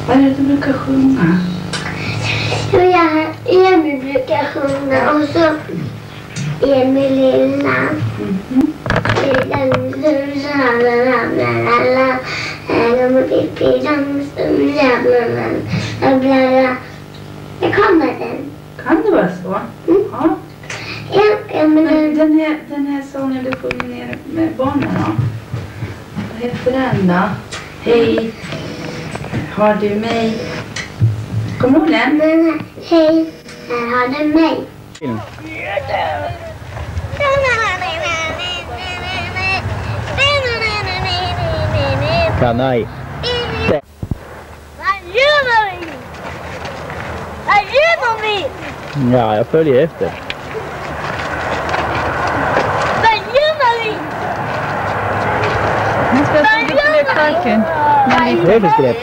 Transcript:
Vad är det du brukar sjunga? Emil brukar sjunga och så Emil lilla. Det kommer den. Kan det vara så? Ja. Men Den här sången du sjunger ner med barnen då? Vad heter den då? Hej, har du mig? Kommer du ihåg den? Men hej, här har du mig. Kanaj. Vad gör vi? Vad gör vi? Ja, jag följer efter. Vad gör vi? Nu ska jag se lite parken. Vad är det för skräp?